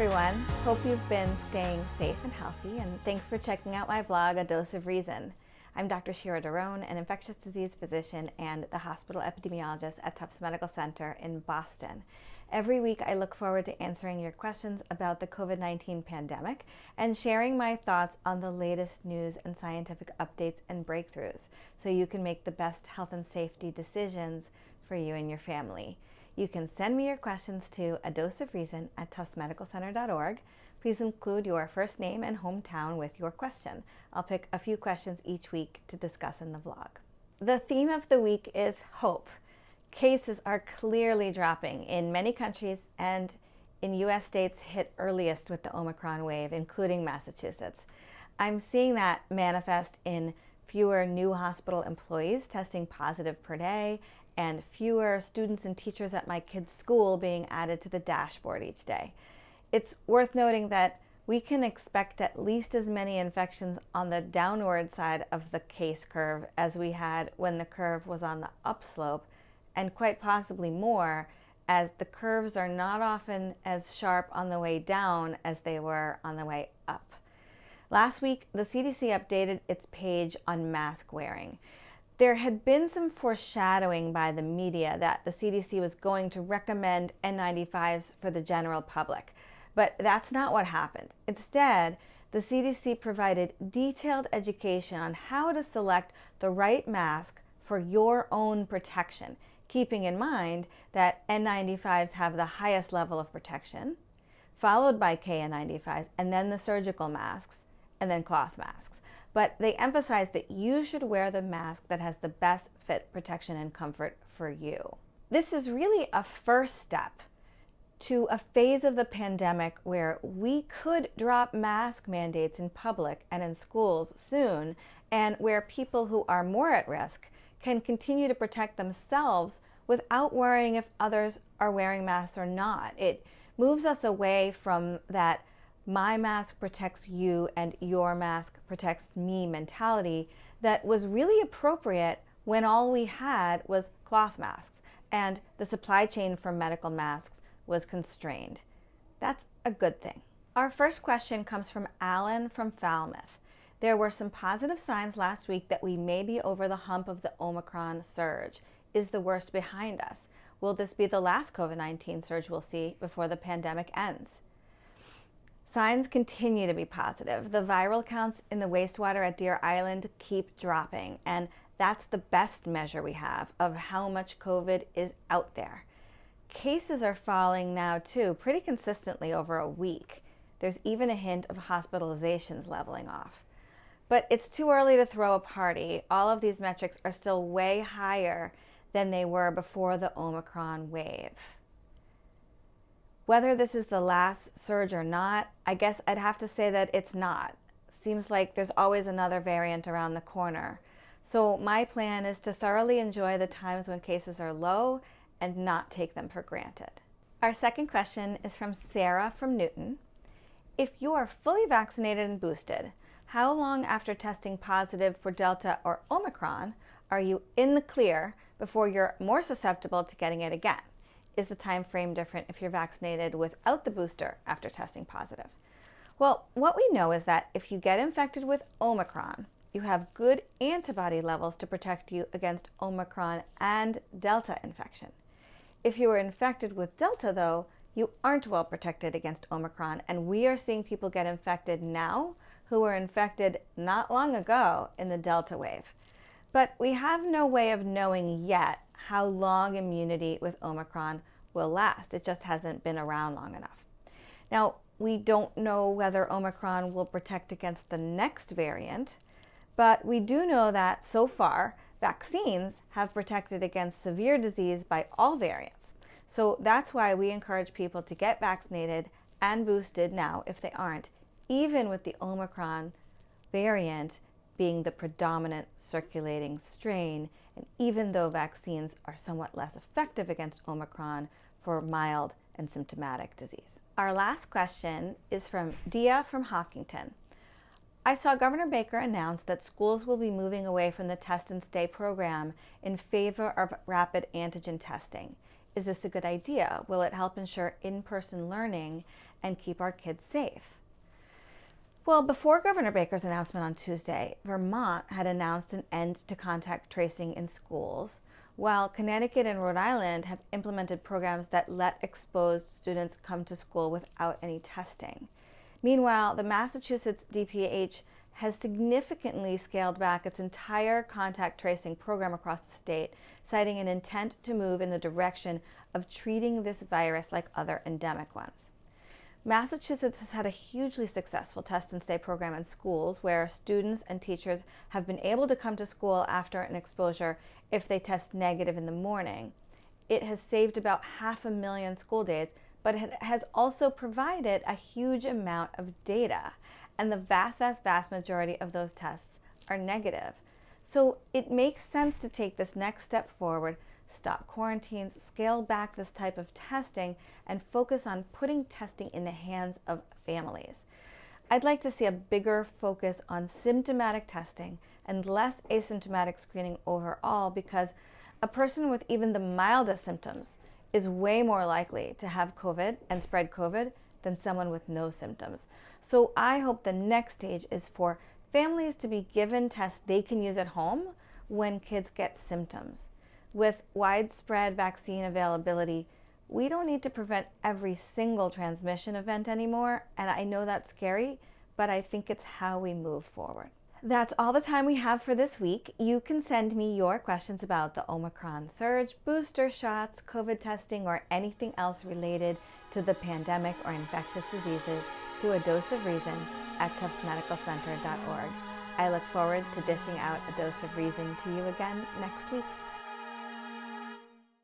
everyone. Hope you've been staying safe and healthy, and thanks for checking out my vlog, A Dose of Reason. I'm Dr. Shira Doron, an infectious disease physician and the hospital epidemiologist at Tufts Medical Center in Boston. Every week I look forward to answering your questions about the COVID-19 pandemic and sharing my thoughts on the latest news and scientific updates and breakthroughs so you can make the best health and safety decisions for you and your family. You can send me your questions to adoseofreason@tuftsmedicalcenter.org. Please include your first name and hometown with your question. I'll pick a few questions each week to discuss in the vlog. The theme of the week is hope. Cases are clearly dropping in many countries, and in U.S. states hit earliest with the Omicron wave, including Massachusetts. I'm seeing that manifest in fewer new hospital employees testing positive per day, and fewer students and teachers at my kids' school being added to the dashboard each day. It's worth noting that we can expect at least as many infections on the downward side of the case curve as we had when the curve was on the upslope, and quite possibly more, as the curves are not often as sharp on the way down as they were on the way up. Last week, the CDC updated its page on mask wearing. There had been some foreshadowing by the media that the CDC was going to recommend N95s for the general public, but that's not what happened. Instead, the CDC provided detailed education on how to select the right mask for your own protection, keeping in mind that N95s have the highest level of protection, followed by KN95s, and then the surgical masks, and then cloth masks. But they emphasize that you should wear the mask that has the best fit, protection, and comfort for you. This is really a first step to a phase of the pandemic where we could drop mask mandates in public and in schools soon, and where people who are more at risk can continue to protect themselves without worrying if others are wearing masks or not. It moves us away from that my mask protects you and your mask protects me mentality that was really appropriate when all we had was cloth masks and the supply chain for medical masks was constrained. That's a good thing. Our first question comes from Alan from Falmouth. There were some positive signs last week that we may be over the hump of the Omicron surge. Is the worst behind us? Will this be the last COVID-19 surge we'll see before the pandemic ends? Signs continue to be positive. The viral counts in the wastewater at Deer Island keep dropping, and that's the best measure we have of how much COVID is out there. Cases are falling now too, pretty consistently over a week. There's even a hint of hospitalizations leveling off. But it's too early to throw a party. All of these metrics are still way higher than they were before the Omicron wave. Whether this is the last surge or not, I guess I'd have to say that it's not. Seems like there's always another variant around the corner. So my plan is to thoroughly enjoy the times when cases are low and not take them for granted. Our second question is from Sarah from Newton. If you are fully vaccinated and boosted, how long after testing positive for Delta or Omicron are you in the clear before you're more susceptible to getting it again? Is the time frame different if you're vaccinated without the booster after testing positive? Well, what we know is that if you get infected with Omicron, you have good antibody levels to protect you against Omicron and Delta infection. If you were infected with Delta, though, you aren't well protected against Omicron, and we are seeing people get infected now who were infected not long ago in the Delta wave. But we have no way of knowing yet how long immunity with Omicron will last. It just hasn't been around long enough. Now, we don't know whether Omicron will protect against the next variant, but we do know that so far, vaccines have protected against severe disease by all variants. So that's why we encourage people to get vaccinated and boosted now if they aren't, even with the Omicron variant being the predominant circulating strain, and even though vaccines are somewhat less effective against Omicron for mild and symptomatic disease. Our last question is from Dia from Hawkinton. I saw Governor Baker announce that schools will be moving away from the test and stay program in favor of rapid antigen testing. Is this a good idea? Will it help ensure in-person learning and keep our kids safe? Well, before Governor Baker's announcement on Tuesday, Vermont had announced an end to contact tracing in schools, while Connecticut and Rhode Island have implemented programs that let exposed students come to school without any testing. Meanwhile, the Massachusetts DPH has significantly scaled back its entire contact tracing program across the state, citing an intent to move in the direction of treating this virus like other endemic ones. Massachusetts has had a hugely successful test and stay program in schools where students and teachers have been able to come to school after an exposure if they test negative in the morning. It has saved about 500,000 school days, but it has also provided a huge amount of data, and the vast majority of those tests are negative. So it makes sense to take this next step forward, stop quarantines, scale back this type of testing, and focus on putting testing in the hands of families. I'd like to see a bigger focus on symptomatic testing and less asymptomatic screening overall, because a person with even the mildest symptoms is way more likely to have COVID and spread COVID than someone with no symptoms. So I hope the next stage is for families to be given tests they can use at home when kids get symptoms. With widespread vaccine availability, we don't need to prevent every single transmission event anymore, and I know that's scary, but I think it's how we move forward. That's all the time we have for this week. You can send me your questions about the Omicron surge, booster shots, COVID testing, or anything else related to the pandemic or infectious diseases to adoseofreason@tuftsmedicalcenter.org. I look forward to dishing out a dose of reason to you again next week.